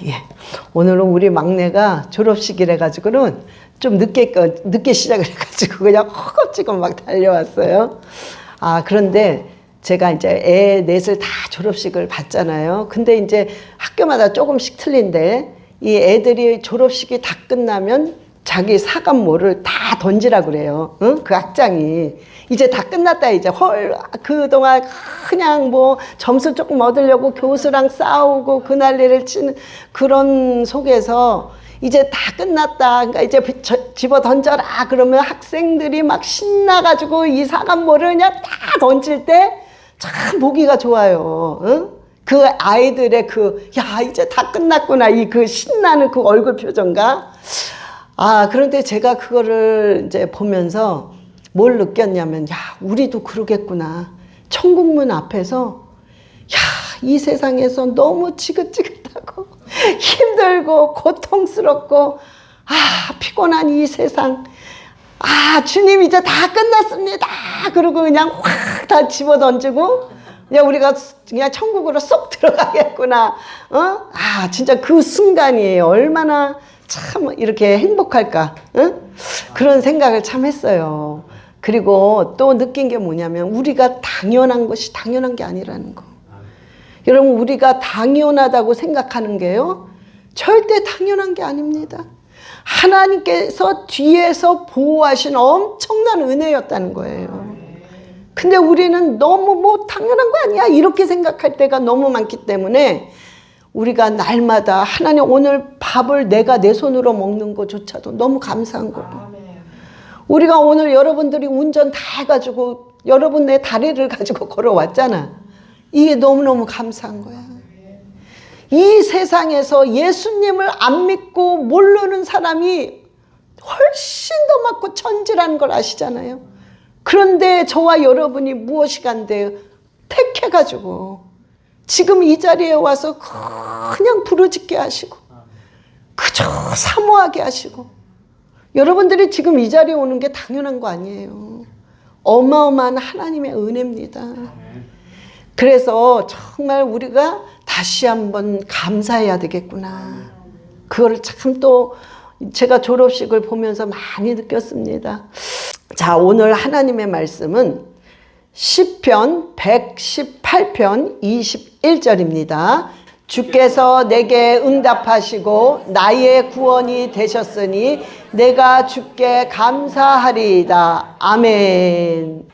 예. 오늘은 우리 막내가 졸업식이라 가지고는 좀 늦게 시작을 해가지고 그냥 허겁지겁 막 달려왔어요. 그런데 제가 이제 애 넷을 다 졸업식을 봤잖아요. 근데 이제 학교마다 조금씩 틀린데 이 애들이 졸업식이 다 끝나면 자기 사과모를 다 던지라 그래요. 응? 그 학장이. 이제 다 끝났다, 이제. 그동안 그냥 뭐 점수 조금 얻으려고 교수랑 싸우고 그 난리를 치는 그런 속에서 이제 다 끝났다. 그러니까 이제 집어 던져라. 그러면 학생들이 막 신나가지고 이 사과모를 그냥 다 던질 때 참 보기가 좋아요. 응? 그 아이들의 이제 다 끝났구나. 그 신나는 그 얼굴 표정과. 그런데 제가 그거를 이제 보면서 뭘 느꼈냐면, 우리도 그러겠구나. 천국문 앞에서, 이 세상에서 너무 지긋지긋하고, 힘들고, 고통스럽고, 피곤한 이 세상. 주님 이제 다 끝났습니다. 그러고 그냥 확 다 집어 던지고, 그냥 우리가 그냥 천국으로 쏙 들어가겠구나. 진짜 그 순간이에요. 얼마나 참 이렇게 행복할까. 그런 생각을 참 했어요. 그리고 또 느낀 게 뭐냐면 우리가 당연한 것이 당연한 게 아니라는 거. 여러분, 우리가 당연하다고 생각하는 게요, 절대 당연한 게 아닙니다. 하나님께서 뒤에서 보호하신 엄청난 은혜였다는 거예요. 근데 우리는 너무 당연한 거 아니야 이렇게 생각할 때가 너무 많기 때문에 우리가 날마다 하나님 오늘 밥을 내가 내 손으로 먹는 것조차도 너무 감사한 거고, 우리가 오늘 여러분들이 운전 다 해가지고 여러분 내 다리를 가지고 걸어왔잖아. 이게 너무너무 감사한 거야. 이 세상에서 예수님을 안 믿고 모르는 사람이 훨씬 더 많고 천지라는 걸 아시잖아요. 그런데 저와 여러분이 무엇이 간대요? 택해가지고 지금 이 자리에 와서 그냥 부르짖게 하시고 그저 사모하게 하시고, 여러분들이 지금 이 자리에 오는 게 당연한 거 아니에요. 어마어마한 하나님의 은혜입니다. 그래서 정말 우리가 다시 한번 감사해야 되겠구나. 그거를 참 또 제가 졸업식을 보면서 많이 느꼈습니다. 자, 오늘 하나님의 말씀은 시편 118편 21절입니다. 주께서 내게 응답하시고 나의 구원이 되셨으니 내가 주께 감사하리이다. 아멘.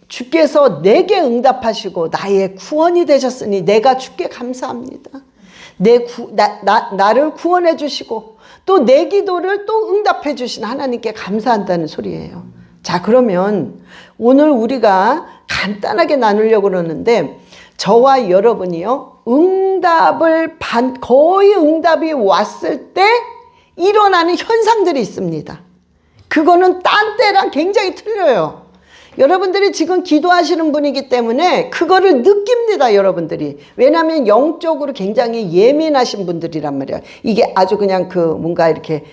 주께서 내게 응답하시고 나의 구원이 되셨으니 내가 주께 감사합니다. 나를 구원해 주시고 또 내 기도를 또 응답해 주신 하나님께 감사한다는 소리예요. 자, 그러면 오늘 우리가 간단하게 나누려고 그러는데, 저와 여러분이요, 거의 응답이 왔을 때 일어나는 현상들이 있습니다. 그거는 딴 때랑 굉장히 틀려요. 여러분들이 지금 기도하시는 분이기 때문에 그거를 느낍니다, 여러분들이. 왜냐하면 영적으로 굉장히 예민하신 분들이란 말이에요. 이게 아주 그냥 뭔가 이렇게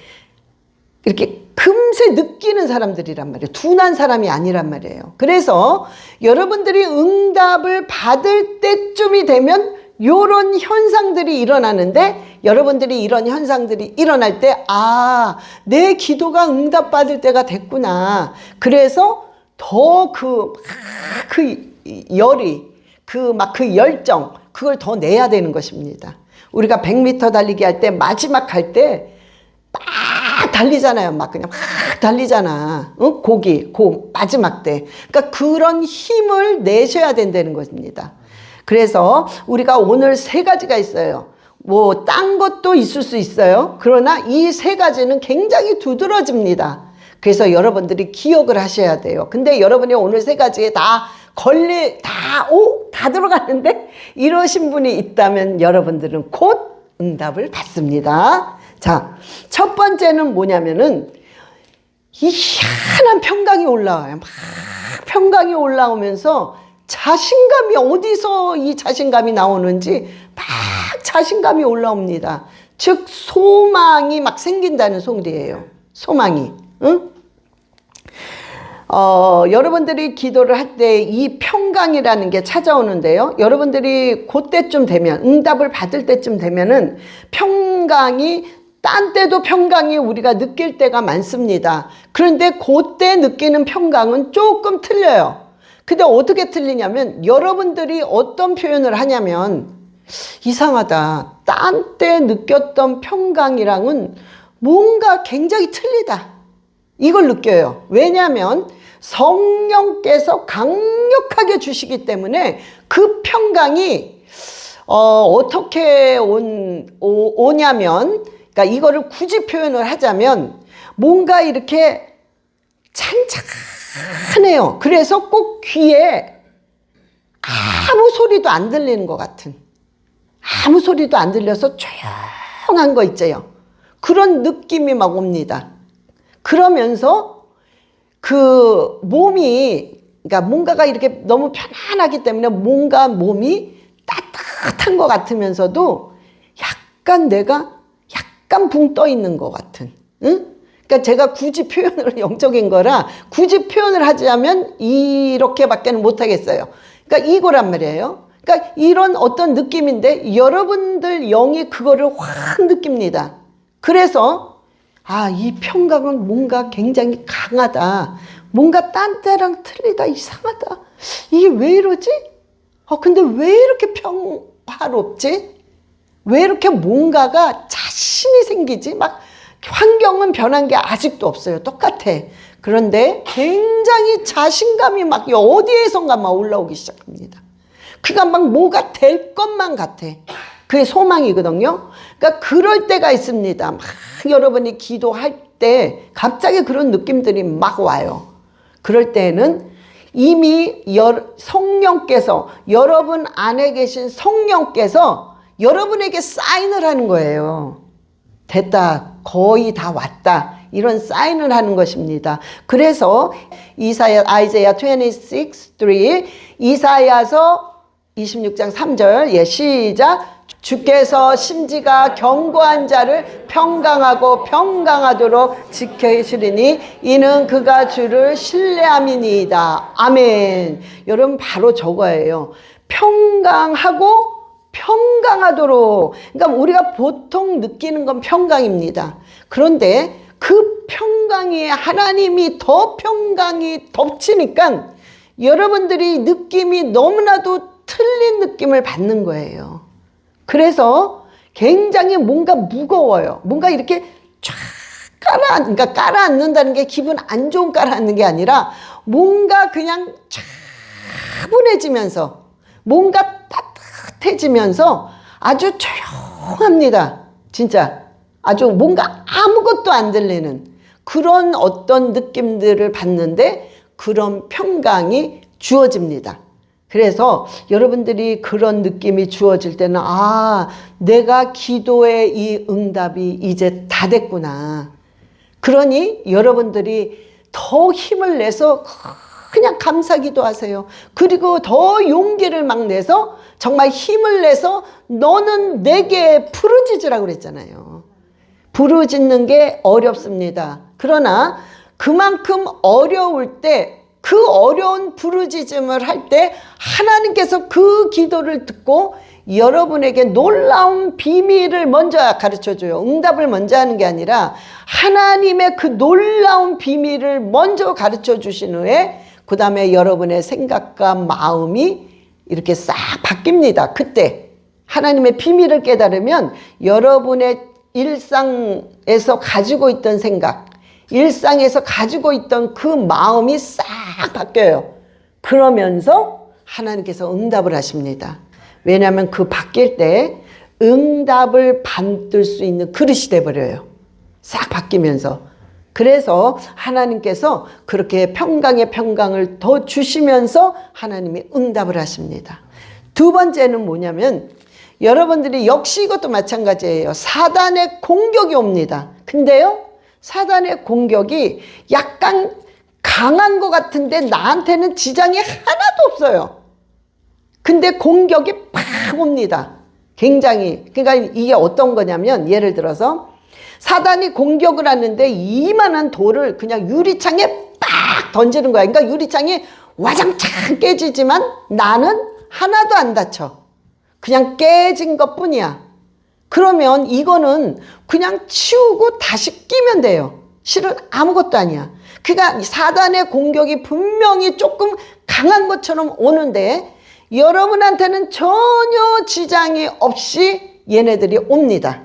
금세 느끼는 사람들이란 말이에요. 둔한 사람이 아니란 말이에요. 그래서 여러분들이 응답을 받을 때쯤이 되면 이런 현상들이 일어나는데, 여러분들이 이런 현상들이 일어날 때, 내 기도가 응답받을 때가 됐구나. 그래서 더 열이, 그 열정, 그걸 더 내야 되는 것입니다. 우리가 100m 달리기 할 때, 마지막 할 때, 막 달리잖아요. 막 그냥 막 달리잖아. 마지막 때. 그러니까 그런 힘을 내셔야 된다는 것입니다. 그래서 우리가 오늘 3가지가 있어요. 딴 것도 있을 수 있어요. 그러나 이 3가지는 굉장히 두드러집니다. 그래서 여러분들이 기억을 하셔야 돼요. 근데 여러분이 오늘 3가지에 다 들어가는데 이러신 분이 있다면 여러분들은 곧 응답을 받습니다. 자, 첫 번째는 뭐냐면은 이 희한한 평강이 올라와요. 막 평강이 올라오면서 자신감이, 어디서 이 자신감이 나오는지 막 자신감이 올라옵니다. 즉 소망이 막 생긴다는 소리예요. 소망이. 응? 여러분들이 기도를 할 때 이 평강이라는 게 찾아오는데요. 여러분들이 그때쯤 되면, 응답을 받을 때쯤 되면은 평강이, 딴 때도 평강이 우리가 느낄 때가 많습니다. 그런데 그때 느끼는 평강은 조금 틀려요. 근데 어떻게 틀리냐면, 여러분들이 어떤 표현을 하냐면, 이상하다, 딴 때 느꼈던 평강이랑은 뭔가 굉장히 틀리다, 이걸 느껴요. 왜냐하면 성령께서 강력하게 주시기 때문에 그 평강이 어떻게 오냐면, 그러니까 이거를 굳이 표현을 하자면 뭔가 이렇게 찬찬해요. 그래서 꼭 귀에 아무 소리도 안 들리는 것 같은, 아무 소리도 안 들려서 조용한 거 있죠. 그런 느낌이 막 옵니다. 그러면서 그 몸이, 그러니까 뭔가가 이렇게 너무 편안하기 때문에 뭔가 몸이 따뜻한 것 같으면서도 약간 내가 약간 붕 떠 있는 것 같은, 응? 그러니까 제가 굳이 표현을, 영적인 거라 굳이 표현을 하자면 이렇게밖에는 못하겠어요. 그러니까 이거란 말이에요. 그러니까 이런 어떤 느낌인데 여러분들 영이 그거를 확 느낍니다. 그래서 이 평강은 뭔가 굉장히 강하다, 뭔가 딴 때랑 틀리다, 이상하다, 이게 왜 이러지? 근데 왜 이렇게 평화롭지? 왜 이렇게 뭔가가 자신이 생기지? 막 환경은 변한 게 아직도 없어요. 똑같아. 그런데 굉장히 자신감이 막 어디에선가 막 올라오기 시작합니다. 그가 막 뭐가 될 것만 같아. 그게 소망이거든요. 그러니까 그럴 때가 있습니다. 막 여러분이 기도할 때 갑자기 그런 느낌들이 막 와요. 그럴 때는 이미 성령께서, 여러분 안에 계신 성령께서 여러분에게 사인을 하는 거예요. 됐다, 거의 다 왔다, 이런 사인을 하는 것입니다. 그래서 아이자야 26:3, 이사야서 26장 3절, 시작. 주께서 심지가 견고한 자를 평강하고 평강하도록 지켜주시리니 이는 그가 주를 신뢰함이니이다. 아멘. 여러분, 바로 저거예요. 평강하고 평강하도록. 그러니까 우리가 보통 느끼는 건 평강입니다. 그런데 그 평강에 하나님이 더 평강이 덮치니까 여러분들이 느낌이 너무나도 틀린 느낌을 받는 거예요. 그래서 굉장히 뭔가 무거워요. 뭔가 이렇게 쫙 그러니까 깔아앉는다는 게 기분 안 좋은 깔아앉는 게 아니라 뭔가 그냥 차분해지면서, 뭔가 따뜻해지면서 아주 조용합니다. 진짜 아주 뭔가 아무것도 안 들리는 그런 어떤 느낌들을 받는데 그런 평강이 주어집니다. 그래서 여러분들이 그런 느낌이 주어질 때는 내가 기도의 이 응답이 이제 다 됐구나. 그러니 여러분들이 더 힘을 내서 그냥 감사기도 하세요. 그리고 더 용기를 막 내서, 정말 힘을 내서, 너는 내게 부르짖으라고 그랬잖아요. 부르짖는 게 어렵습니다. 그러나 그만큼 어려울 때, 그 어려운 부르짖음을 할 때 하나님께서 그 기도를 듣고 여러분에게 놀라운 비밀을 먼저 가르쳐줘요. 응답을 먼저 하는 게 아니라 하나님의 그 놀라운 비밀을 먼저 가르쳐 주신 후에 그 다음에 여러분의 생각과 마음이 이렇게 싹 바뀝니다. 그때 하나님의 비밀을 깨달으면 여러분의 일상에서 가지고 있던 생각, 일상에서 가지고 있던 그 마음이 싹 바뀌어요. 그러면서 하나님께서 응답을 하십니다. 왜냐하면 그 바뀔 때 응답을 받을 수 있는 그릇이 돼버려요. 싹 바뀌면서. 그래서 하나님께서 그렇게 평강의 평강을 더 주시면서 하나님이 응답을 하십니다. 두 번째는 뭐냐면, 여러분들이 역시 이것도 마찬가지예요. 사단의 공격이 옵니다. 근데요, 사단의 공격이 약간 강한 것 같은데 나한테는 지장이 하나도 없어요. 근데 공격이 팍 옵니다. 굉장히. 그러니까 이게 어떤 거냐면, 예를 들어서 사단이 공격을 하는데 이만한 돌을 그냥 유리창에 빡 던지는 거야. 그러니까 유리창이 와장창 깨지지만 나는 하나도 안 다쳐. 그냥 깨진 것 뿐이야. 그러면 이거는 그냥 치우고 다시 끼면 돼요. 실은 아무것도 아니야. 그러니까 사단의 공격이 분명히 조금 강한 것처럼 오는데 여러분한테는 전혀 지장이 없이 얘네들이 옵니다.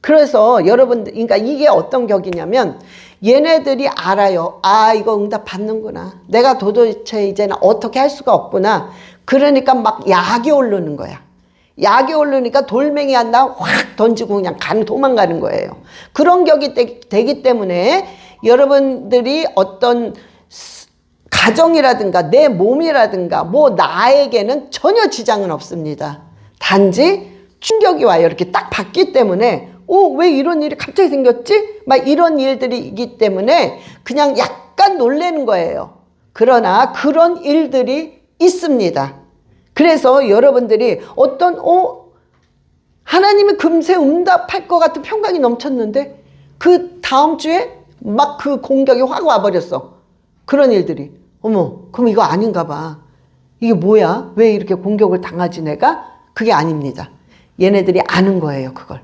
그래서 여러분들, 그러니까 이게 어떤 격이냐면 얘네들이 알아요. 아, 이거 응답 받는구나. 내가 도대체 이제는 어떻게 할 수가 없구나. 그러니까 막 약이 오르는 거야. 약이 오르니까 돌멩이 하나 확 던지고 그냥 도망가는 거예요. 그런 격이 되기 때문에 여러분들이 어떤 가정이라든가 내 몸이라든가 뭐 나에게는 전혀 지장은 없습니다. 단지 충격이 와요. 이렇게 딱 받기 때문에 왜 이런 일이 갑자기 생겼지? 막 이런 일들이기 때문에 그냥 약간 놀라는 거예요. 그러나 그런 일들이 있습니다. 그래서 여러분들이 하나님이 금세 응답할 것 같은 평강이 넘쳤는데 그 다음 주에 막 그 공격이 확 와버렸어. 그런 일들이. 어머, 그럼 이거 아닌가 봐. 이게 뭐야? 왜 이렇게 공격을 당하지 내가? 그게 아닙니다. 얘네들이 아는 거예요, 그걸.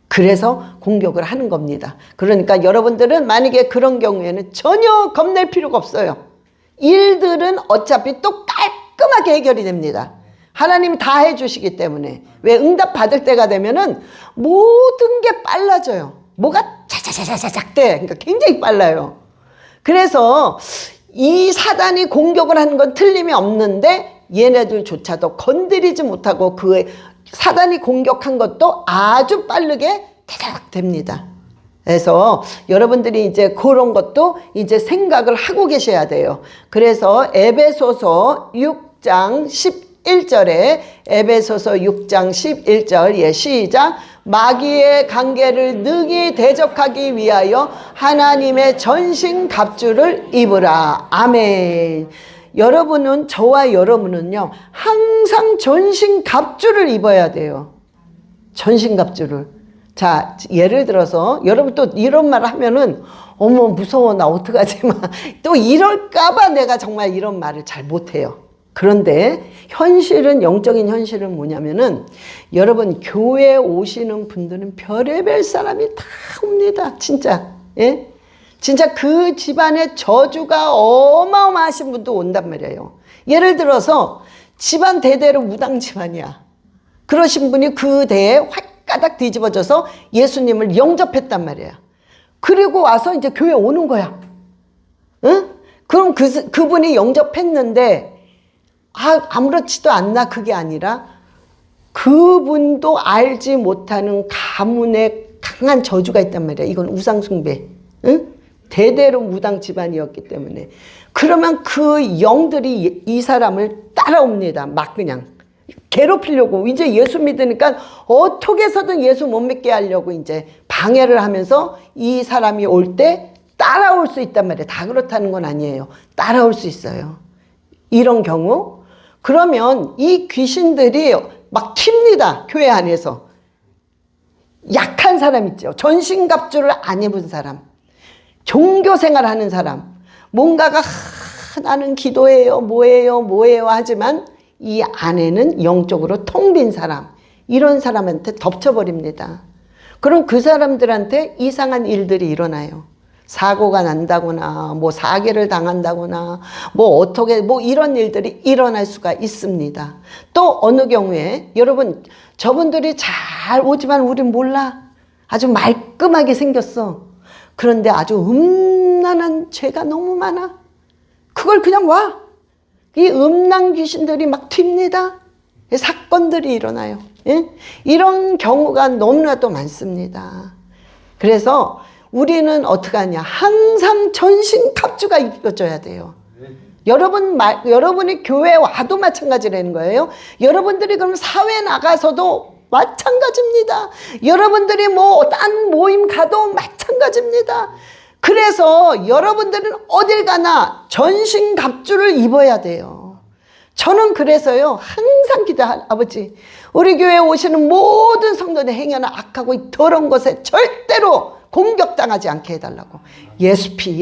그래서 공격을 하는 겁니다. 그러니까 여러분들은 만약에 그런 경우에는 전혀 겁낼 필요가 없어요. 일들은 어차피 또 깔끔하게 해결이 됩니다. 하나님이 다 해주시기 때문에. 왜 응답 받을 때가 되면은 모든 게 빨라져요. 뭐가 차차차차차작 돼. 그러니까 굉장히 빨라요. 그래서 이 사단이 공격을 하는 건 틀림이 없는데 얘네들조차도 건드리지 못하고 그 사단이 공격한 것도 아주 빠르게 대박 됩니다. 그래서 여러분들이 이제 그런 것도 이제 생각을 하고 계셔야 돼요. 그래서 에베소서 6장 11절에 에베소서 6장 11절 시작. 마귀의 관계를 능히 대적하기 위하여 하나님의 전신갑주를 입으라. 아멘. 여러분은, 저와 여러분은요 항상 전신갑주를 입어야 돼요. 전신갑주를. 자, 예를 들어서 여러분 또 이런 말 하면은 어머 무서워, 나 어떡하지 또 이럴까봐 내가 정말 이런 말을 잘 못해요. 그런데 현실은, 영적인 현실은 뭐냐면은 여러분 교회에 오시는 분들은 별의별 사람이 다 옵니다. 진짜. 예? 진짜 그 집안에 저주가 어마어마하신 분도 온단 말이에요. 예를 들어서 집안 대대로 무당 집안이야. 그러신 분이 그 대에 확가닥 뒤집어져서 예수님을 영접했단 말이야. 그리고 와서 이제 교회 오는 거야. 응? 그럼 그분이 영접했는데 아무렇지도 않나? 그게 아니라 그분도 알지 못하는 가문에 강한 저주가 있단 말이야. 이건 우상숭배. 응? 대대로 무당 집안이었기 때문에. 그러면 그 영들이 이 사람을 따라옵니다. 막 그냥 괴롭히려고. 이제 예수 믿으니까 어떻게 해서든 예수 못 믿게 하려고 이제 방해를 하면서 이 사람이 올 때 따라올 수 있단 말이에요. 다 그렇다는 건 아니에요. 따라올 수 있어요. 이런 경우. 그러면 이 귀신들이 막 튑니다. 교회 안에서. 약한 사람 있죠. 전신갑주를 안 입은 사람. 종교생활 하는 사람. 뭔가가 나는 기도해요. 뭐해요 하지만 이 안에는 영적으로 텅 빈 사람. 이런 사람한테 덮쳐버립니다. 그럼 그 사람들한테 이상한 일들이 일어나요. 사고가 난다거나 뭐 사기를 당한다거나 뭐 어떻게 뭐 이런 일들이 일어날 수가 있습니다. 또 어느 경우에 여러분 저분들이 잘 오지만 우린 몰라. 아주 말끔하게 생겼어. 그런데 아주 음란한 죄가 너무 많아. 그걸 그냥 와. 이 음란 귀신들이 막 튑니다. 사건들이 일어나요. 예? 이런 경우가 너무나도 많습니다. 그래서 우리는 어떻게 하냐. 항상 전신갑주가 입혀져야 돼요. 여러분이 교회에 와도 마찬가지라는 거예요. 여러분들이 그럼 사회 나가서도 마찬가지입니다. 여러분들이 뭐 딴 모임 가도 마찬가지입니다. 그래서 여러분들은 어딜 가나 전신갑주를 입어야 돼요. 저는 그래서요 항상 기도해요. 아버지, 우리 교회에 오시는 모든 성도들 행여나 악하고 더러운 것에 절대로 공격당하지 않게 해달라고. 예수피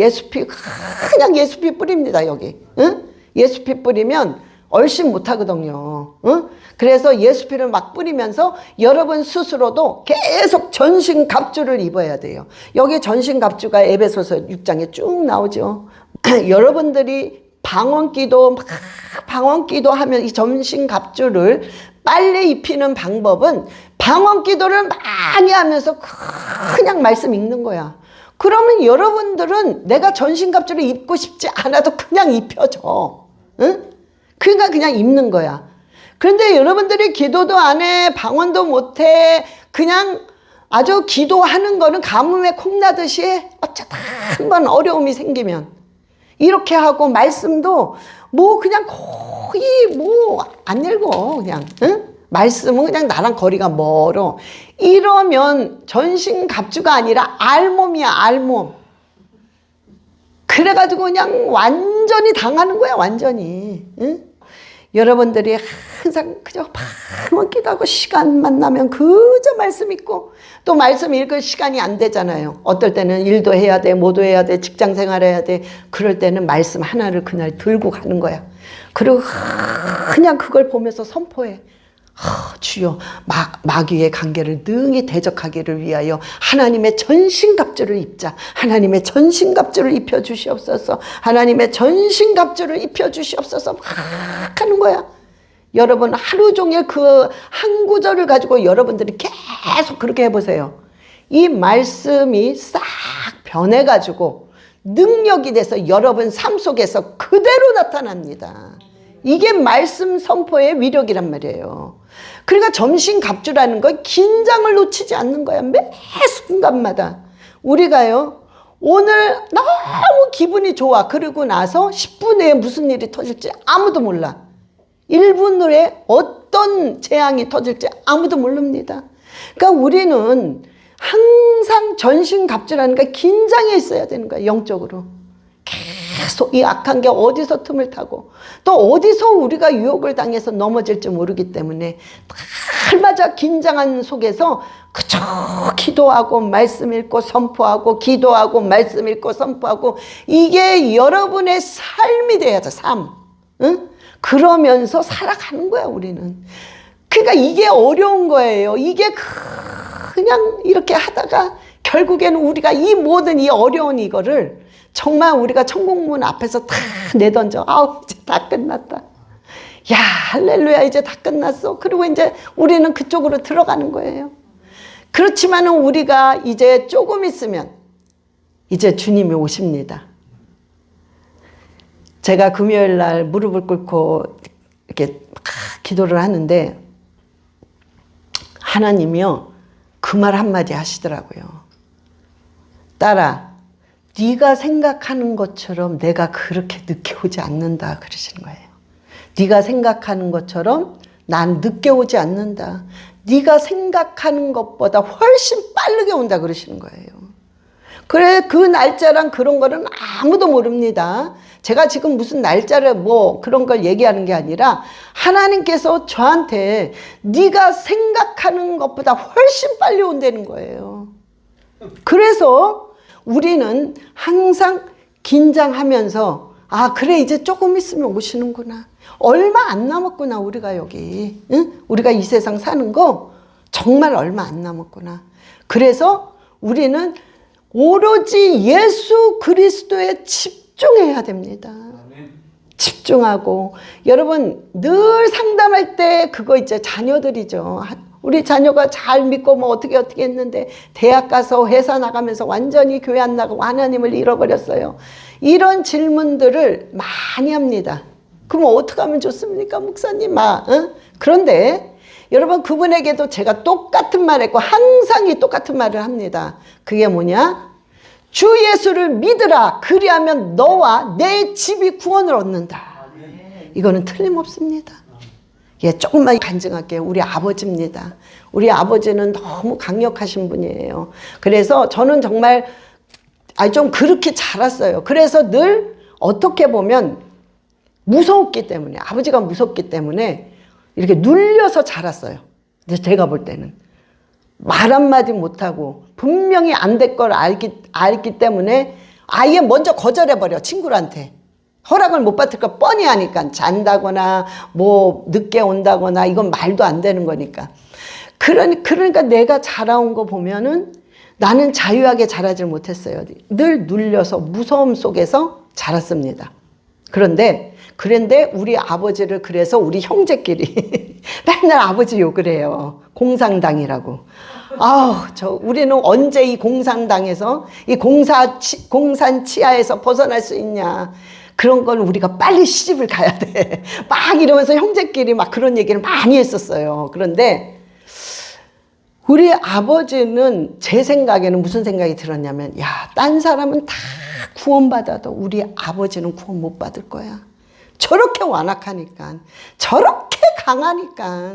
그냥 예수피 뿌립니다 여기. 응? 예수피 뿌리면 얼씬 못하거든요. 응? 그래서 예수피를 막 뿌리면서 여러분 스스로도 계속 전신갑주를 입어야 돼요. 여기 전신갑주가 에베소서 6장에 쭉 나오죠. 여러분들이 방언기도 하면 이 전신갑주를 빨리 입히는 방법은 방언기도를 많이 하면서 그냥 말씀 읽는 거야. 그러면 여러분들은 내가 전신갑주를 입고 싶지 않아도 그냥 입혀져. 응? 그러니까 그냥 입는 거야. 그런데 여러분들이 기도도 안 해, 방언도 못 해, 그냥 아주 기도하는 거는 가뭄에 콩나듯이 해. 어쩌다 한번 어려움이 생기면 이렇게 하고 말씀도 뭐 그냥 거의 뭐 안 읽어 그냥. 응? 말씀은 그냥 나랑 거리가 멀어. 이러면 전신갑주가 아니라 알몸이야 알몸. 그래가지고 그냥 완전히 당하는 거야 완전히. 응? 여러분들이 항상 그저 방언 기도하고 시간만 나면 그저 말씀 읽고 또 말씀 읽을 시간이 안 되잖아요. 어떨 때는 일도 해야 돼, 뭐도 해야 돼, 직장 생활해야 돼. 그럴 때는 말씀 하나를 그날 들고 가는 거야. 그리고 그냥 그걸 보면서 선포해. 주여 마귀의 관계를 능히 대적하기를 위하여 하나님의 전신갑주를 입자. 하나님의 전신갑주를 입혀주시옵소서. 하나님의 전신갑주를 입혀주시옵소서. 막 하는 거야. 여러분 하루 종일 그 한 구절을 가지고 여러분들이 계속 그렇게 해보세요. 이 말씀이 싹 변해가지고 능력이 돼서 여러분 삶 속에서 그대로 나타납니다. 이게 말씀 선포의 위력이란 말이에요. 그러니까 전신갑주라는 건 긴장을 놓치지 않는 거야. 매 순간마다. 우리가요 오늘 너무 기분이 좋아. 그러고 나서 10분 후에 무슨 일이 터질지 아무도 몰라. 1분 후에 어떤 재앙이 터질지 아무도 모릅니다. 그러니까 우리는 항상 전신갑주라는 게 긴장해 있어야 되는 거야. 영적으로. 계속 이 악한 게 어디서 틈을 타고 또 어디서 우리가 유혹을 당해서 넘어질지 모르기 때문에 날마다 긴장한 속에서 그저 기도하고 말씀 읽고 선포하고 기도하고 말씀 읽고 선포하고 이게 여러분의 삶이 돼야죠. 삶. 응? 그러면서 살아가는 거야 우리는. 그러니까 이게 어려운 거예요. 이게 그냥 이렇게 하다가 결국에는 우리가 이 모든 이 어려운 이거를 정말 우리가 천국문 앞에서 다 내던져. 아우 이제 다 끝났다. 야 할렐루야 이제 다 끝났어. 그리고 이제 우리는 그쪽으로 들어가는 거예요. 그렇지만은 우리가 이제 조금 있으면 이제 주님이 오십니다. 제가 금요일 날 무릎을 꿇고 이렇게 기도를 하는데 하나님이요 그 말 한마디 하시더라고요. 딸아 네가 생각하는 것처럼 내가 그렇게 늦게 오지 않는다 그러시는 거예요. 네가 생각하는 것처럼 난 늦게 오지 않는다. 네가 생각하는 것보다 훨씬 빠르게 온다 그러시는 거예요. 그래 그 날짜랑 그런 거는 아무도 모릅니다. 제가 지금 무슨 날짜를 뭐 그런 걸 얘기하는 게 아니라 하나님께서 저한테 네가 생각하는 것보다 훨씬 빨리 온다는 거예요. 그래서 우리는 항상 긴장하면서 아 그래 이제 조금 있으면 오시는구나. 얼마 안 남았구나 우리가 여기. 응? 우리가 이 세상 사는 거 정말 얼마 안 남았구나. 그래서 우리는 오로지 예수 그리스도에 집중해야 됩니다. 집중하고 여러분 늘 상담할 때 그거 이제 자녀들이죠. 우리 자녀가 잘 믿고 뭐 어떻게 했는데 대학 가서 회사 나가면서 완전히 교회 안 나가고 하나님을 잃어버렸어요. 이런 질문들을 많이 합니다. 그럼 어떻게 하면 좋습니까 목사님? 그런데 여러분 그분에게도 제가 똑같은 말 했고 항상 이 똑같은 말을 합니다. 그게 뭐냐? 주 예수를 믿으라. 그리하면 너와 내 집이 구원을 얻는다. 이거는 틀림없습니다. 예, 조금만 간증할게요. 우리 아버지입니다. 우리 아버지는 너무 강력하신 분이에요. 그래서 저는 정말 좀 그렇게 자랐어요. 그래서 늘 어떻게 보면 무서웠기 때문에 아버지가 무섭기 때문에 이렇게 눌려서 자랐어요. 근데 제가 볼 때는 말 한마디 못하고 분명히 안 될 걸 알기 때문에 아예 먼저 거절해버려. 친구한테 허락을 못 받을 거 뻔히 아니까. 잔다거나 뭐 늦게 온다거나 이건 말도 안 되는 거니까. 그러니까 내가 자라온 거 보면은 나는 자유하게 자라질 못했어요. 늘 눌려서 무서움 속에서 자랐습니다. 그런데 우리 아버지를 그래서 우리 형제끼리 맨날 아버지 욕을 해요. 공산당이라고. 우리는 언제 이 공산당에서 이 공산 치하에서 벗어날 수 있냐. 그런 건 우리가 빨리 시집을 가야 돼. 막 이러면서 형제끼리 막 그런 얘기를 많이 했었어요. 그런데 우리 아버지는 제 생각에는 무슨 생각이 들었냐면, 야, 딴 사람은 다 구원받아도 우리 아버지는 구원 못 받을 거야. 저렇게 완악하니까, 저렇게 강하니까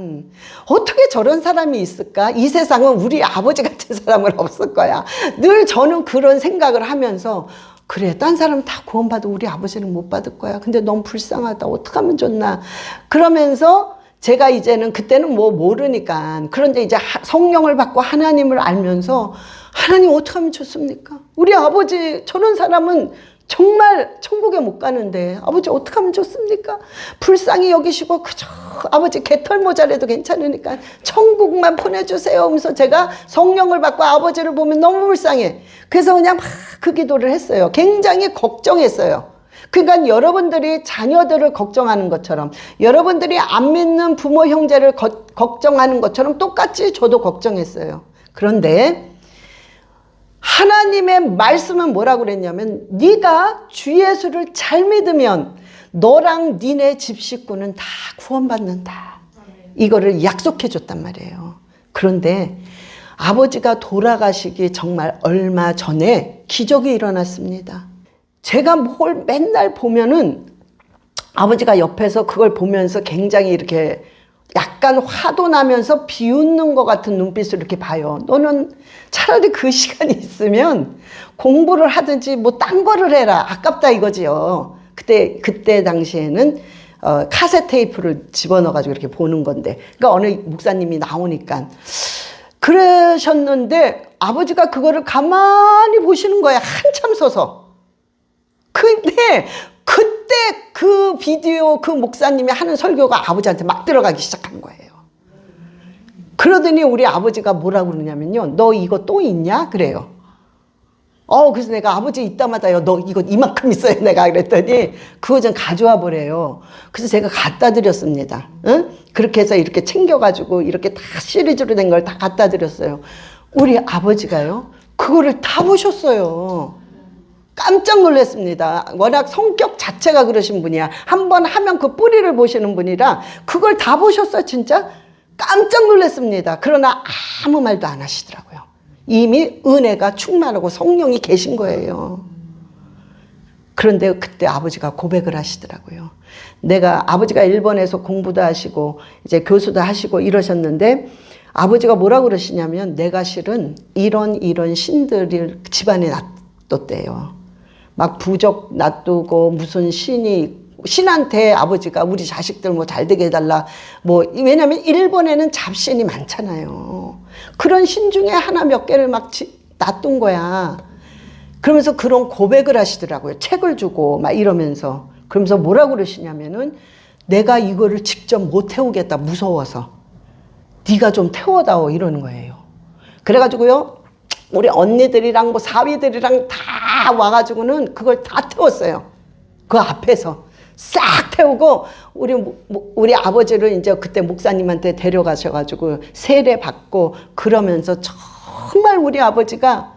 어떻게 저런 사람이 있을까? 이 세상은 우리 아버지 같은 사람은 없을 거야. 늘 저는 그런 생각을 하면서, 그래, 딴 사람 다 구원받아 우리 아버지는 못 받을 거야. 근데 너무 불쌍하다. 어떡하면 좋나. 그러면서 제가 이제는 그때는 뭐 모르니까, 그런데 이제 성령을 받고 하나님을 알면서, 하나님 어떡하면 좋습니까? 우리 아버지 저런 사람은 정말 천국에 못 가는데 아버지 어떡하면 좋습니까? 불쌍히 여기시고 그저 아버지 개털 모자라도 괜찮으니까 천국만 보내주세요 하면서 제가 성령을 받고 아버지를 보면 너무 불쌍해. 그래서 그냥 막 그 기도를 했어요. 굉장히 걱정했어요. 그러니까 여러분들이 자녀들을 걱정하는 것처럼, 여러분들이 안 믿는 부모 형제를 걱정하는 것처럼 똑같이 저도 걱정했어요. 그런데 하나님의 말씀은 뭐라고 그랬냐면, 네가 주 예수를 잘 믿으면 너랑 니네 집 식구는 다 구원받는다. 이거를 약속해 줬단 말이에요. 그런데 아버지가 돌아가시기 정말 얼마 전에 기적이 일어났습니다. 제가 뭘 맨날 보면은 아버지가 옆에서 그걸 보면서 굉장히 이렇게 약간 화도 나면서 비웃는 것 같은 눈빛으로 이렇게 봐요. 너는 차라리 그 시간이 있으면 공부를 하든지 뭐 딴 거를 해라. 아깝다 이거지요. 그때 당시에는 카세트 테이프를 집어넣어가지고 이렇게 보는 건데. 그러니까 어느 목사님이 나오니까. 그러셨는데 아버지가 그거를 가만히 보시는 거예요. 한참 서서. 근데 그때 그 비디오 그 목사님이 하는 설교가 아버지한테 막 들어가기 시작한 거예요. 그러더니 우리 아버지가 뭐라고 그러냐면요. 너 이거 또 있냐? 그래요. 그래서 내가 아버지 이따마다요. 너 이거 이만큼 있어요. 내가 그랬더니 그거 좀 가져와 보래요. 그래서 제가 갖다 드렸습니다. 응? 그렇게 해서 이렇게 챙겨가지고 이렇게 다 시리즈로 된 걸 다 갖다 드렸어요. 우리 아버지가요. 그거를 다 보셨어요. 깜짝 놀랐습니다. 워낙 성격 자체가 그러신 분이야. 한번 하면 그 뿌리를 보시는 분이라 그걸 다 보셨어요. 진짜 깜짝 놀랐습니다. 그러나 아무 말도 안 하시더라고요. 이미 은혜가 충만하고 성령이 계신 거예요. 그런데 그때 아버지가 고백을 하시더라고요. 아버지가 일본에서 공부도 하시고 이제 교수도 하시고 이러셨는데 아버지가 뭐라고 그러시냐면, 내가 실은 이런 신들을 집안에 놔뒀대요. 막 부적 놔두고 무슨 신한테 아버지가 우리 자식들 뭐 잘 되게 해달라. 왜냐면 일본에는 잡신이 많잖아요. 그런 신 중에 하나 몇 개를 막 놔둔 거야. 그러면서 그런 고백을 하시더라고요. 책을 주고 막 이러면서. 그러면서 뭐라고 그러시냐면은, 내가 이거를 직접 못 태우겠다. 무서워서. 네가 좀 태워다오. 이러는 거예요. 그래가지고요. 우리 언니들이랑 뭐 사위들이랑 다 와가지고는 그걸 다 태웠어요. 그 앞에서 싹 태우고 우리 아버지를 이제 그때 목사님한테 데려가셔가지고 세례 받고 그러면서 정말 우리 아버지가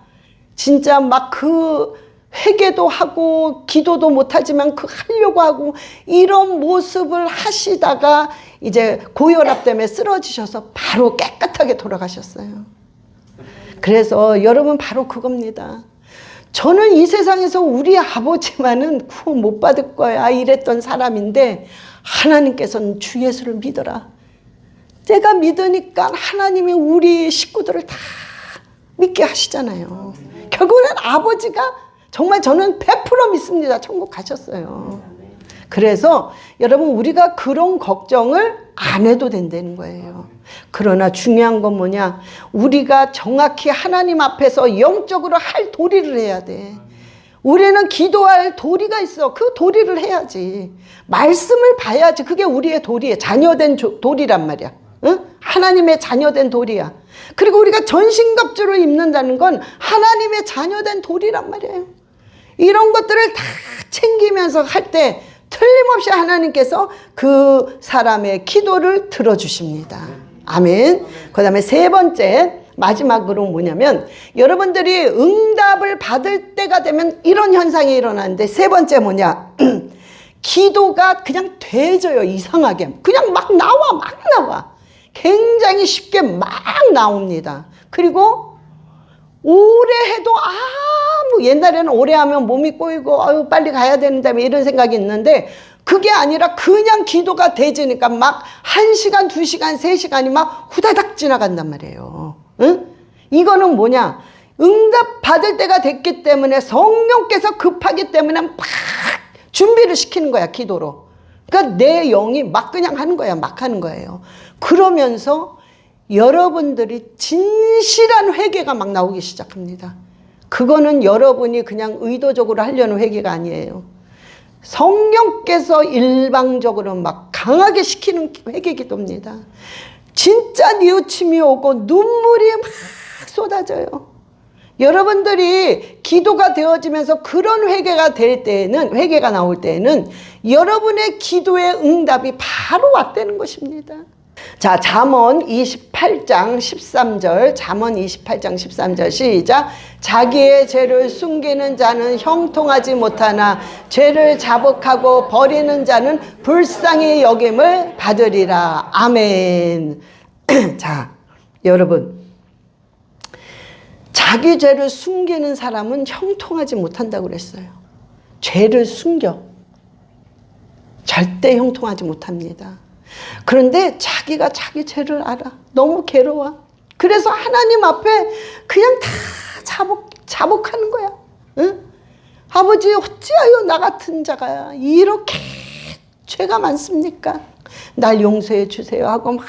진짜 막 그 회개도 하고 기도도 못하지만 그 하려고 하고 이런 모습을 하시다가 이제 고혈압 때문에 쓰러지셔서 바로 깨끗하게 돌아가셨어요. 그래서 여러분 바로 그겁니다. 저는 이 세상에서 우리 아버지만은 구원 못 받을 거야 이랬던 사람인데, 하나님께서는 주 예수를 믿어라. 내가 믿으니까 하나님이 우리 식구들을 다 믿게 하시잖아요. 결국은 아버지가 정말 저는 100% 믿습니다. 천국 가셨어요. 그래서 여러분 우리가 그런 걱정을 안 해도 된다는 거예요. 그러나 중요한 건 뭐냐? 우리가 정확히 하나님 앞에서 영적으로 할 도리를 해야 돼. 우리는 기도할 도리가 있어. 그 도리를 해야지. 말씀을 봐야지. 그게 우리의 도리예요. 자녀된 도리란 말이야. 응? 하나님의 자녀된 도리야. 그리고 우리가 전신갑주를 입는다는 건 하나님의 자녀된 도리란 말이에요. 이런 것들을 다 챙기면서 할 때 틀림없이 하나님께서 그 사람의 기도를 들어주십니다. 아멘. 그 다음에 세 번째, 마지막으로 뭐냐면, 여러분들이 응답을 받을 때가 되면 이런 현상이 일어나는데, 세 번째 뭐냐? 기도가 그냥 되져요. 이상하게. 그냥 막 나와. 굉장히 쉽게 막 나옵니다. 그리고 오래 해도 옛날에는 오래 하면 몸이 꼬이고 아유 빨리 가야 되는데 이런 생각이 있는데, 그게 아니라 그냥 기도가 되지니까 막 1시간, 2시간, 3시간이 막 후다닥 지나간단 말이에요. 응? 이거는 뭐냐? 응답 받을 때가 됐기 때문에 성령께서 급하기 때문에 막 준비를 시키는 거야, 기도로. 그러니까 내 영이 막 그냥 하는 거야, 막 하는 거예요. 그러면서 여러분들이 진실한 회개가 막 나오기 시작합니다. 그거는 여러분이 그냥 의도적으로 하려는 회개가 아니에요. 성령께서 일방적으로 막 강하게 시키는 회개 기도입니다. 진짜 뉘우침이 오고 눈물이 막 쏟아져요. 여러분들이 기도가 되어지면서 그런 회개가 될 때에는, 회개가 나올 때에는 여러분의 기도의 응답이 바로 왔다는 것입니다. 자, 잠언 28장 13절, 잠언 28장 13절 시작. 자기의 죄를 숨기는 자는 형통하지 못하나 죄를 자복하고 버리는 자는 불쌍히 여김을 받으리라. 아멘. 자, 여러분, 자기 죄를 숨기는 사람은 형통하지 못한다고 그랬어요. 죄를 숨겨. 절대 형통하지 못합니다. 그런데 자기가 자기 죄를 알아. 너무 괴로워. 그래서 하나님 앞에 그냥 다 자복하는 거야. 응? 아버지 어찌하여 나 같은 자가 이렇게 죄가 많습니까? 날 용서해 주세요 하고 막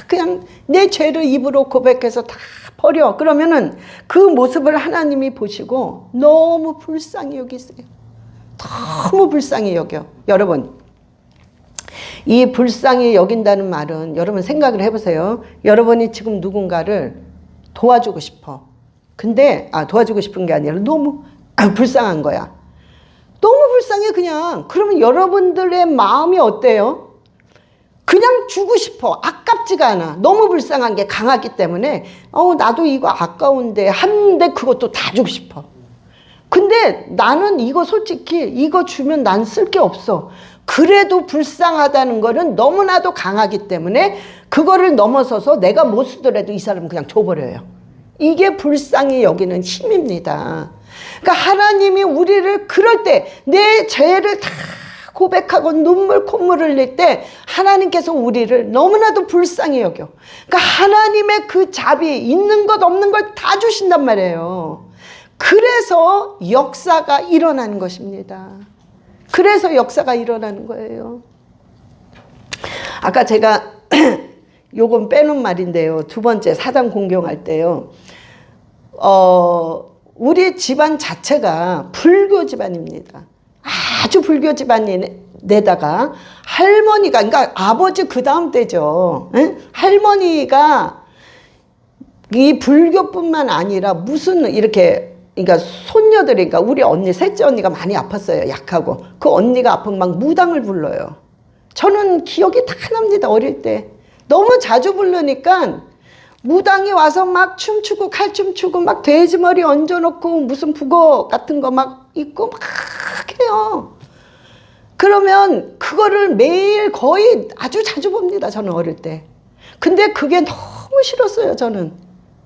그냥 내 죄를 입으로 고백해서 다 버려. 그러면은 그 모습을 하나님이 보시고 너무 불쌍히 여기세요. 너무 불쌍히 여겨. 여러분, 이 불쌍히 여긴다는 말은, 여러분 생각을 해보세요. 여러분이 지금 누군가를 도와주고 싶어. 근데 도와주고 싶은 게 아니라 너무 불쌍한 거야. 너무 불쌍해 그냥. 그러면 여러분들의 마음이 어때요? 그냥 주고 싶어. 아깝지가 않아. 너무 불쌍한 게 강하기 때문에 나도 이거 아까운데 한데 그것도 다 주고 싶어. 근데 나는 이거 솔직히 이거 주면 난 쓸 게 없어. 그래도 불쌍하다는 거는 너무나도 강하기 때문에 그거를 넘어서서 내가 못 쓰더라도 이 사람은 그냥 줘버려요. 이게 불쌍히 여기는 힘입니다. 그러니까 하나님이 우리를 그럴 때 내 죄를 다 고백하고 눈물 콧물 흘릴 때 하나님께서 우리를 너무나도 불쌍히 여겨. 그러니까 하나님의 그 자비, 있는 것 없는 걸 다 주신단 말이에요. 그래서 역사가 일어나는 것입니다. 그래서 역사가 일어나는 거예요. 아까 제가 요건 빼놓은 말인데요. 두 번째 사단 공경할 때요. 우리 집안 자체가 불교 집안입니다. 아주 불교 집안에다가 할머니가, 그러니까 아버지 그 다음 때죠. 응? 할머니가 이 불교뿐만 아니라 무슨 이렇게, 그러니까 손녀들이, 그러니까 우리 언니, 셋째 언니가 많이 아팠어요. 약하고. 그 언니가 아프면 막 무당을 불러요. 저는 기억이 다 납니다. 어릴 때. 너무 자주 부르니까 무당이 와서 막 춤추고 칼춤 추고 막 돼지머리 얹어놓고 무슨 북어 같은 거 막 입고 막 해요. 그러면 그거를 매일 거의 아주 자주 봅니다. 저는 어릴 때. 근데 그게 너무 싫었어요. 저는.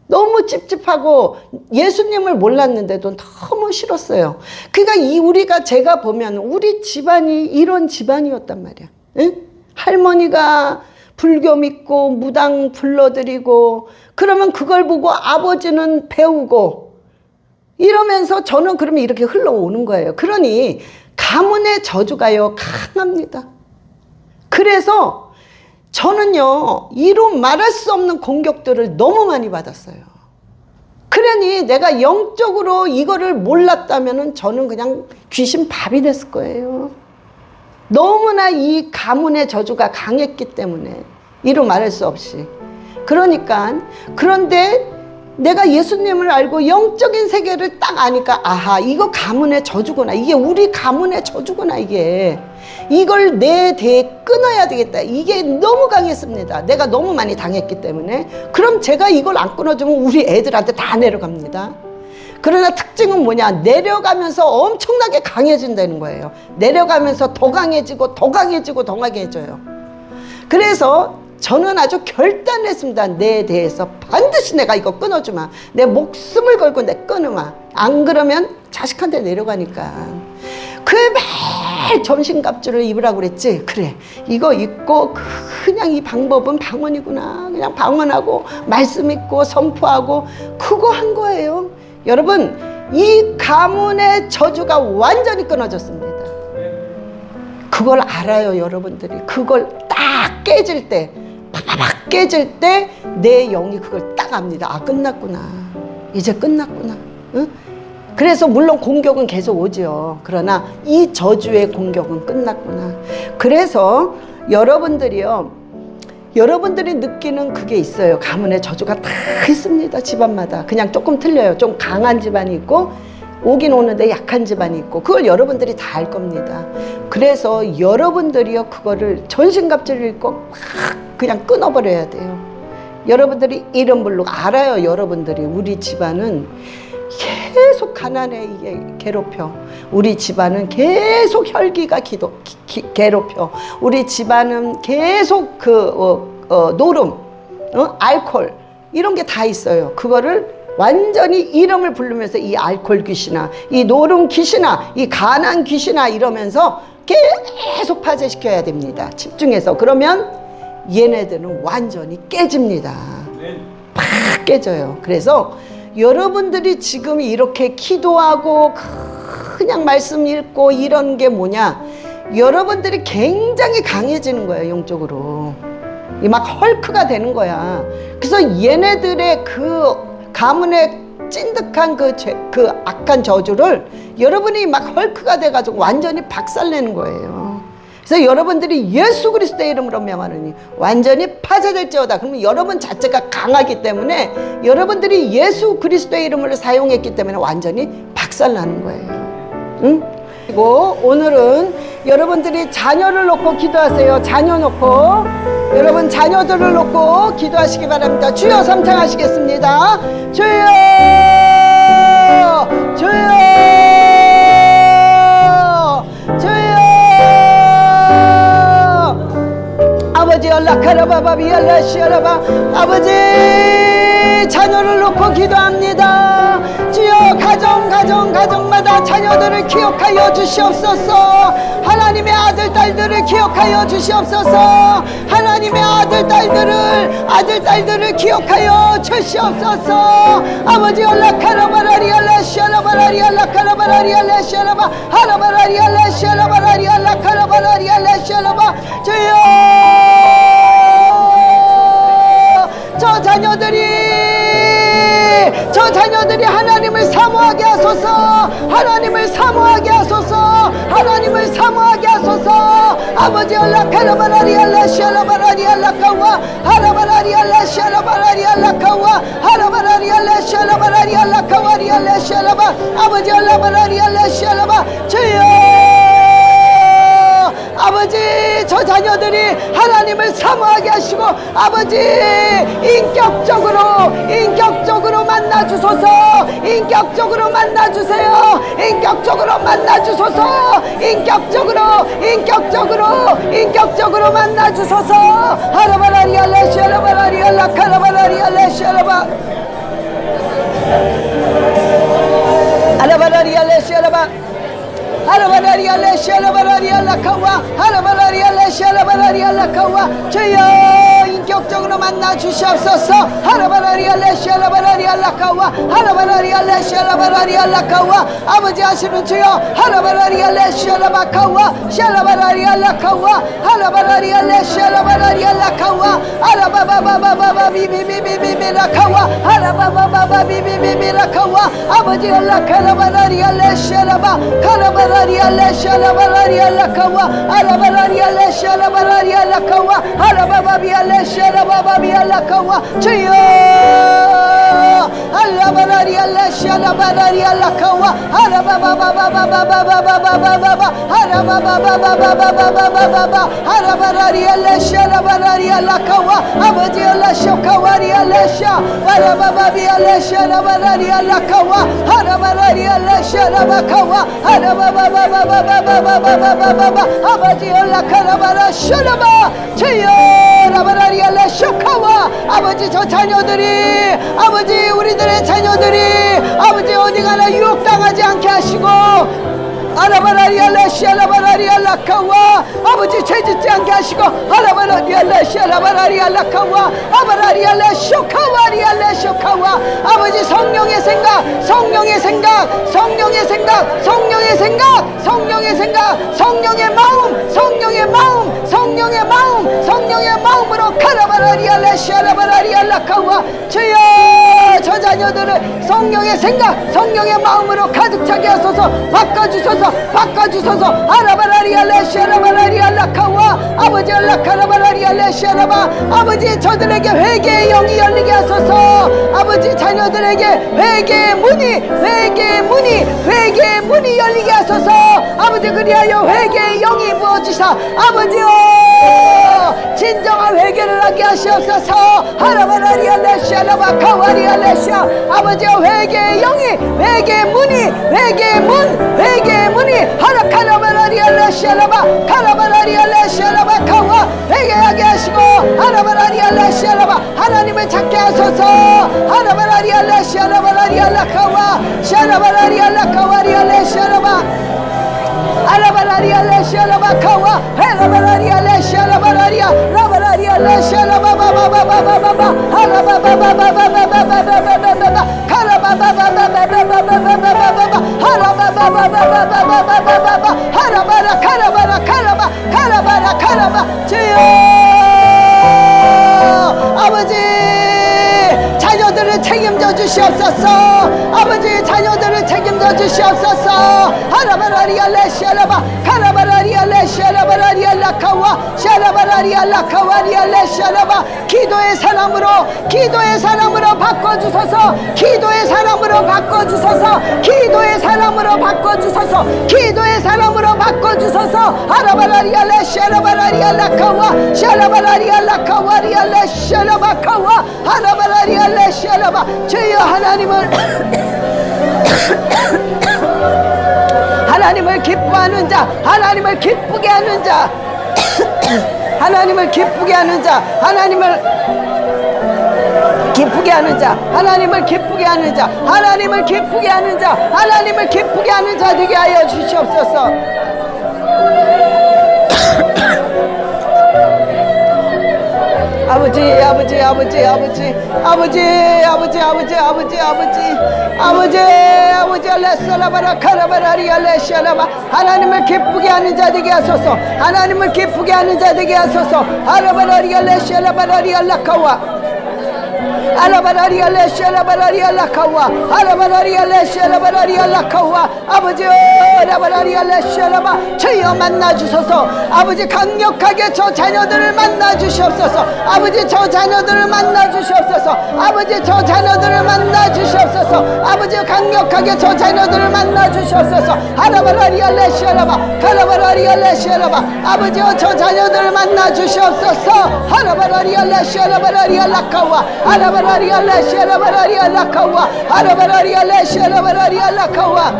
너무 찝찝하고 예수님을 몰랐는데도 너무 싫었어요. 그러니까 제가 보면 우리 집안이 이런 집안이었단 말이야. 응? 할머니가 불교 믿고 무당 불러드리고 그러면 그걸 보고 아버지는 배우고 이러면서 저는 그러면 이렇게 흘러오는 거예요. 그러니 가문의 저주가요 강합니다. 그래서 저는요, 이루 말할 수 없는 공격들을 너무 많이 받았어요. 그러니 내가 영적으로 이거를 몰랐다면 저는 그냥 귀신 밥이 됐을 거예요. 너무나 이 가문의 저주가 강했기 때문에 이루 말할 수 없이. 그런데 내가 예수님을 알고 영적인 세계를 딱 아니까, 아하, 이거 가문의 저주구나. 이게 우리 가문의 저주구나. 이걸 내 대에 끊어야 되겠다. 이게 너무 강했습니다. 내가 너무 많이 당했기 때문에. 그럼 제가 이걸 안 끊어주면 우리 애들한테 다 내려갑니다. 그러나 특징은 뭐냐? 내려가면서 엄청나게 강해진다는 거예요. 내려가면서 더 강해지고 더 강해지고 더 강해져요. 그래서 저는 아주 결단했습니다. 내 대해서 반드시 내가 이거 끊어주마. 내 목숨을 걸고 내 끊으마. 안 그러면 자식한테 내려가니까. 매일 전신갑주를 입으라고 그랬지. 그래, 이거 입고 그냥 이 방법은 방언이구나. 그냥 방언하고 말씀 읽고 선포하고 그거 한 거예요. 여러분, 이 가문의 저주가 완전히 끊어졌습니다. 그걸 알아요, 여러분들이. 그걸 딱 깨질 때, 팍팍 깨질 때 내 영이 그걸 딱 압니다. 아, 끝났구나. 이제 끝났구나. 응? 그래서 물론 공격은 계속 오죠. 그러나 이 저주의 공격은 끝났구나. 그래서 여러분들이 느끼는 그게 있어요. 가문의 저주가 다 있습니다. 집안마다. 그냥 조금 틀려요. 좀 강한 집안이 있고 오긴 오는데 약한 집안이 있고, 그걸 여러분들이 다 알 겁니다. 그래서 여러분들이요, 그거를 전신갑주를 입고 막 그냥 끊어버려야 돼요. 여러분들이 이름 부르고 알아요. 여러분들이 우리 집안은 계속 가난해, 이게 괴롭혀. 우리 집안은 계속 혈기가 괴롭혀. 우리 집안은 계속 노름, 알코올, 이런 게 다 있어요. 그거를 완전히 이름을 부르면서 이 알코올 귀신아, 이 노름 귀신아, 이 가난 귀신아 이러면서 계속 파쇄시켜야 됩니다. 집중해서. 그러면 얘네들은 완전히 깨집니다. 팍 깨져요. 그래서 여러분들이 지금 이렇게 기도하고 그냥 말씀 읽고 이런 게 뭐냐, 여러분들이 굉장히 강해지는 거예요. 영적으로 막 헐크가 되는 거야. 그래서 얘네들의 그 가문의 찐득한 그 악한 저주를 여러분이 막 헐크가 돼가지고 완전히 박살내는 거예요. 그래서 여러분들이 예수 그리스도의 이름으로 명하느니 완전히 파쇄될지어다. 그러면 여러분 자체가 강하기 때문에, 여러분들이 예수 그리스도의 이름을 사용했기 때문에 완전히 박살나는 거예요. 응? 그리고 오늘은 여러분들이 자녀를 놓고 기도하세요. 자녀 놓고, 여러분 자녀들을 놓고 기도하시기 바랍니다. 주여 삼창하시겠습니다. 주여, 주여, 주여. 아버지 연락하라바바비알라시아라바. 아버지, 자녀를 놓고 기도합니다. 주여, 가정마다 자녀들을 기억하여 주시옵소서. 하나님의 아들 딸들을 기억하여 주시옵소서. 하나님의 아들 딸들을 기억하여 주시옵소서. 아버지 연락하라바라리알라시아라바라리알라카라바라리알라시아라바 하라바라리알라시아라바라리알라카라바라리알라시아라바. 주여, 저 자녀들이 하나님을 사모하게 하소서. 하나님을 사모하게 하소서. 하나님을 사모하게 하소서. 아버지 연락하라바라리알라시아라바라리알라카와 하라바라리알라시아라바라리알라카와 하라바라리알라시아라바라리알라카와리알라시아라바. 아버지 연락바라리알라시아라바. 주여, 아버지, 저 자녀들이 하나님을 사모하게 하시고, 아버지 인격적으로 만나주소서. 인격적으로 만나주세요. 인격적으로 만나주소서. 인격적으로 만나주소서. 하라바라리알라시아라바라리알라카라바라리알라시아라바 알라바라리알라시아라바 하라바라리알라시아라바라리알라카와 하라바라리알라시아라바라리알라카와. 주여, 인격적으로 만나 주시옵소서. 하라바라리알레시알라바라리알라카와 하라바라리알레시알라바라리알라카와 아버지 하시는 주여 하라바라리알레시알라바카와 샬라바라리알라카와 하라바라리알레시알라바라리알라카와 아라바바바바바바 비비비비비비라카와 하라바바바바 비비비비라카와 아버지 알라카라바라리알레시알라바 카라바라리알레시알라바라리알라카와 아라바라리알레시알라바라리알라카와 하라바바비알레시알라바바비알라카와 주여 알라바라리알레시알라바라리알라카와 하라바바바바바바바바바바바 하라바바바바바바바바바바 하라바라리알레시알라바라리알라카와 아버지 알라쇼카와리알레시아 하라바바비알레시알라바라리알라카와 하라바라리알레시알라바카와 하라바바바바바바바바바바 아버지 알라카라바라시알라바 주여 라바라리알레쇼카와 아버지 저 자녀들이 아버지 우리들의 자녀들이 아버지 어디 가나 유혹당하지 않게 하시고 아라바라리알레시알라바라리알라카와 아버지 죄짓지 않게 하시고 아라바라리알레시알라바라리알라카와 아바라리알레쇼카와리알레쇼카와 아버지 성령의 생각 성령의 생각 성령의 생각 성령의 생각 성령의 생각 성령의 마음 성령의 마음 성령의 마음 성령의 마음으로 카라바라리알레시알라바라리알라카와 주여 저 자녀들을 성령의 생각 성령의 마음으로 가득 차게 하소서 바꿔주소서 바꿔주소서 아라바라리알레시알라바라리알라카와 아버지 알라카라바라리알레시알라바 아버지 저들에게 회개의 영이 열리게 하소서 아버지 자녀들에게 회개의 문이 열리게 하소서 아버지 그리하여 회개의 영이 부어주사 아버지여 진정한 회개를 하게 하시옵소서 하라바라리알레시알라바카와리알레시아 아버지여 회개의 영이 회개의 문이 하라카라바라리알레시알라바 카라바라리알레시알라바카와 회개하게 하시고 하라바라리알레시알라바 하나님을 찾게 하소서 하라바라리알레시알라바라리알라카와 샤라바라리알라카와리알레시알라바 아라바라리알레시알라바카와 헤라바라리알레시알라바라리아 라바라리알레시알라바바바바바바바 하라바바바바바바바바바바바 카라바바바바바바바바바바바 하라바바바바바바바바바바 하라바라 카라바라 카라바 카라바라 카라바 주여 아버지 자녀들을 책임져 주시옵소서 아버지 자녀들을 책임져 주시옵소서 하라바라리알레시알라바 카라바라리알레시알라바라리알라카와 샤라바라리알라카와리알레시알라바 기도의 사람으로 바꿔주소서 기도의 사람으로 바꿔주소서 기도의 사람으로 바꿔주소서 기도의 사람으로 바꿔주소서 하라바라리알레시알라바라리알라카와 샤라바라리알라카와리알레시알라바카와 하라바라리알레시알라바 주여 하나님을 기뻐하는 자 하나님을 기쁘게 하는 자 하나님을 기쁘게 하는 자 하나님을 기쁘게 하는 자 하나님을 기쁘게 하는 자 하나님을 기쁘게 하는 자 하나님을 기쁘게 하는 자 되게 하여 주시옵소서 아버지 알레살라바라 카라바라리 알레시알라바 하나님을 기쁘게 하는 자 되게 하소서 하나님을 기쁘게 하는 자 되게 하소서 아라바라리 알레시알라바라리 알라카와 아라바라리알레시알라바라리알라카와 아라바라리알레시알라바라리알라카와 아버지여 라바라리알레시알라바 주여 만나주소서 아버지 강력하게 저 자녀들을 만나주시옵소서 아버지 저 자녀들을 만나주시옵소서 아버지 저 자녀들을 만나주시옵소서 아버지 강력하게 저 자녀들을 만나주시옵소서 아라바라리알레시알라바 카라바라리알레시알라바 아버지여 저 자녀들을 만나주시옵소서 아라바라리알레시알라바라리알라카와 아라바 샤라바라리알라 샤라바라리알라카와 아라바라리알라 샤라바라리알라카와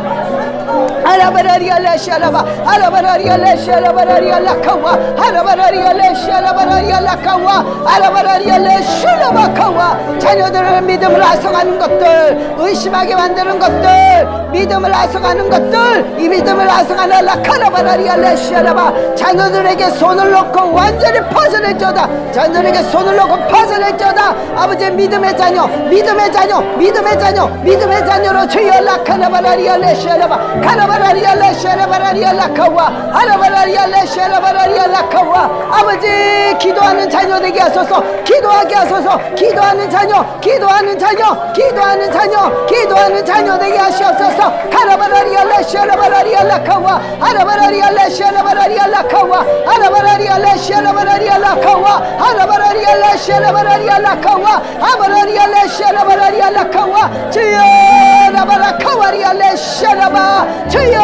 아라바라리알라 샤라바 아라바라리알라 샤라바라리알라카와 아라바라리알라 샤라바라리알라카와 아라바라리알라 슈라바카와 자녀들의 믿음을 앗아가는 것들, 의심하게 만드는 것들, 믿음을 앗아가는 것들, 이 믿음을 앗아가는 라카라바라리알라 샤라바 자녀들에게 손을 놓고 완전히 파손했죠다. 자녀들에게 손을 놓고 파손했죠다. 아버지의 믿음의 자녀, 믿음의 자녀, 믿음의 자녀, 믿음의 자녀로 주여 라카라바라리알라 샤라바 카라바라리알라 샤라바라리알라카와 아라바라리알라 샤라바라리알라카와 아버지 기도하는 자녀 되게 하소서. 기도하게 하소서. 기도하는 자녀, 기도하는 자녀, 기도하는 자녀, 기도하는 자녀 되게 하시옵소서. 카라바라리알라 샤라바라리알라카와 아라바라리알라 샤라바라리알라카와 아라바라리알라 샤라바라리알라카와 아라바라리알라 샤라바라리알라카와 아바라리알라 샤라바라리알라카와 주여 라바라카와리알라 샤라바 주여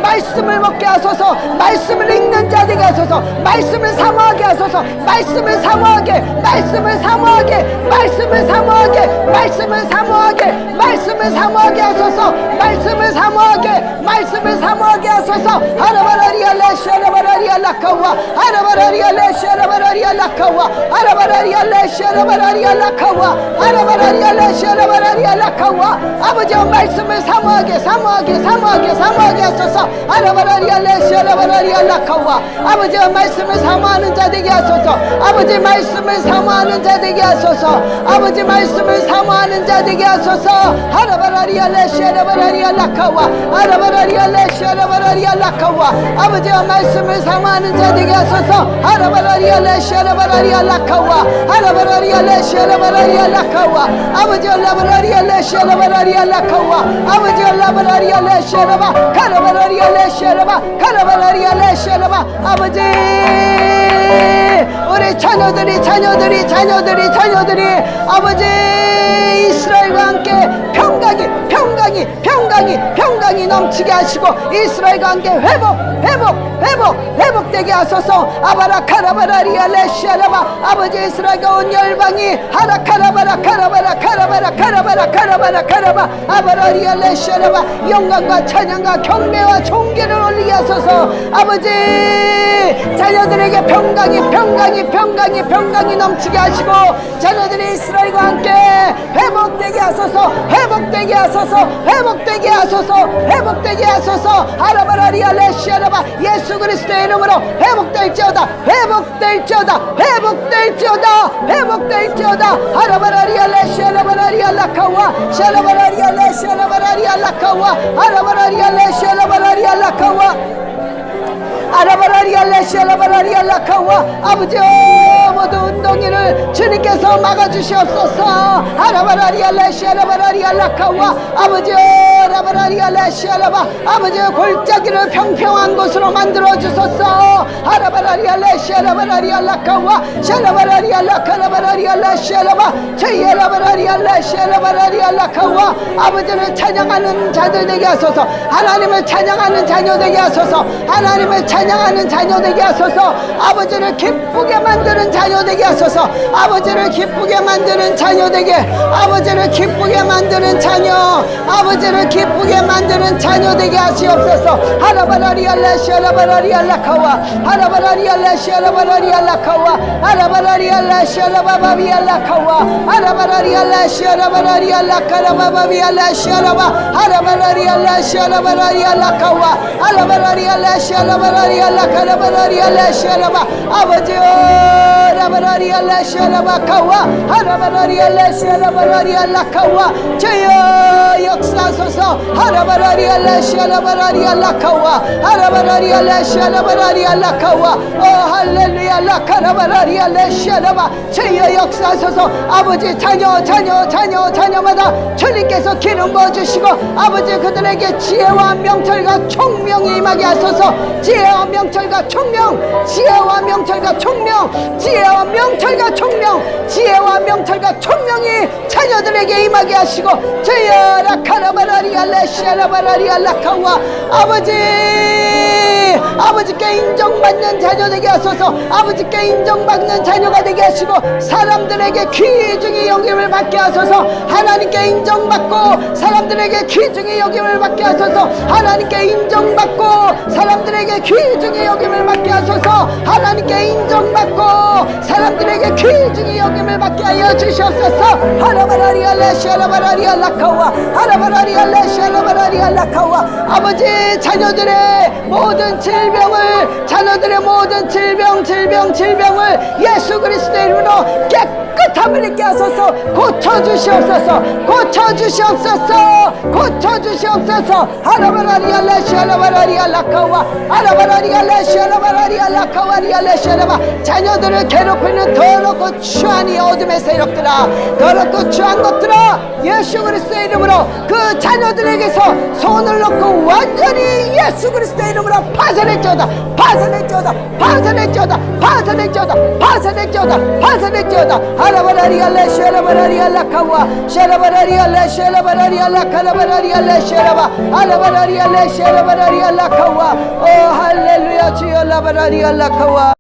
말씀을 먹게 하소서. 말씀을 읽는 자 되게 하소서. 말씀을 사모하게 하소서. 말씀을 사모하게, 말씀을 사모하게, 말씀을 사모하게, 말씀을 사모하게, 말씀을 사모하게 하소서. 말씀을 사모하게, 말씀을 사모하게 하소서. 아라바라리알라 샤라바라리알라카와 아라바라리알라 샤라바라리알라카와 아라바라리알라 샤라바라리알라카와 아라바라리알라 샤라바라리알라카와 아버지의 말씀을 사모하게, 사모하게, 사모하게, 사모하게 하소서. 아라바라리알라 샤라바라리알라카와 아버지의 말씀을 사모하는 자 되게 하소서. 아버지 말씀을 사모하는 자 되게 하소서. 아버지 말씀을 사모하는 자 되게 하소서. 아라바라리알라 샤라바라리알라카와 아라바라리알라 샤라바라리알라카와 아버지의 말씀을 사모하는 자 되게 하소서. 아라바라리알라 샤라바라리알라카와 아라바라리알라 샤라바라리알라카와 아버지의 라바라리알라 샤라바라리알라카와 아버지의 라바라리알라 샤라바 카라바라리알라 샤라바 카라바라리알라 샤라바 아버지 우리 자녀들이 아버지 이스라엘과 함께 평강이 넘치게 하시고 이스라엘과 함께 회복되게 하소서. 아바라 카라바라리알라 샤라바 아버지 이스라엘과 온 열방이 하라 카라바라 카라바 아바라리알라 샤라바 영광과 찬양과 경배와 존귀를 올리게 하소서. 아버지 자녀들에게 평강이 넘치게 하시고 자녀들이 이스라엘과 함께 회복되게 하소서. 아라바라리알라 샤라바 예수 그리스도의 이름으로 회복될지어다. 아라바라리알라 샤라바라리알라카와 아라바라리알라 샤라바라리알라카와 아라바라리알라 샤라바라리알라카와 아버지 모두 운동회를 주님께서 막아주시옵소서. 아라바라리알라 샤라바라리알라카와 아버지 라바라리알라 샤라바 아버지 골짜기를 평평한 곳으로 만들어주소서. 아라바라리알라 샤라바라리알라카와 샤라바라리알라 카라바라리알라 샤라바 저희의 라바라리알라 샤라바라리알라카와 아버지를 찬양하는 자들 되게 하소서. 하나님을 찬양하는 자녀 되게 하소서. 하나님을 찬양하는 자녀 되게 하소서. 아버지를 기쁘게 만드는 자녀 되게 하소서. 아버지를 기쁘게 만드는 자녀 되게 아버지를 기쁘게 만드는 자녀 아버지를 기쁘게 만드는 자녀 되게 하시옵소서. 아라바라리알라 샤라바라리알라카와 아라바라리알라 샤라바라리알라카와 아라바라리알라 샤라바바비알라카와 아라바라리알라 샤라바라리알라카라바바비알라 샤라바 아라바라리알라 샤라바라리알라카와 아라바라리알라 샤라바라리알라카라바라리알라 샤라바 아버지여 라바라리알라 샤라바카와 아라바라리알라 샤라바라리알라카와 주여 역사소서. 아라바라리알라 샤라바라리알라카와 아라바라리알라 샤라바라리알라카와 할렐루야 라카라바라리알라 샤라바 주여 역사소서. 아버지 자녀마다 주님께서 기름 부어주시고 아버지 그들에게 지혜와 명철과 총명이 임하게 하소서. 지혜와 명철과 총명 지혜와 명철과 총명이 자녀들에게 임하게 하시고 주여 라카라바라리알라 샤라바라리알라카와 아버지 아버지께 인정받는 자녀 되게 하소서. 아버지께 인정받는 자녀가 되게 하시고 사람들에게 귀중히 여김을 받게 하소서. 하나님께 인정받고 사람들에게 귀중히 여김을 받게 하소서. 하나님께 인정받고 사람들에게 귀중히 여김을 받게 하소서. 하나님께 인정받고 사람들에게 귀중히 여김을 받게 하여 주시옵소서. 하라바라리아 레시아라바라리아 라카와 하라바라리아 레시아라바라리아 라카와 아버지 자녀들의 모든 질병을 자녀들의 모든 질병을 예수 그리스도의 이름으로 깨끗함을 있게 하소서. 고쳐주시옵소서. 고쳐주시옵소서. 고쳐주시옵소서. 하라바라리아 레시아라바라리아 라카와 하라바라리아 레시아라바라리아 라카와 리아 레시아라바 자녀들을 괴롭히는 더럽고 추한 이 어둠의 세력들아 더럽고 추한 것들아 예수 그리스도의 이름으로 그 자녀들에게서 손을 놓고 완전히 예수 그리스도의 이름으로 파산했죠다. 파산했죠다. 파산했죠다. 파산했죠다. 파산했죠다. 파산했죠다. 하라바라리아 레시아라바라리아 라카와 샤라바라리아 레시아라바라리아 라카라바라리아 레시아라바 하라바라리아 레시아라바라리아 라카와 오 할렐루야 주여 라바라리아 라카와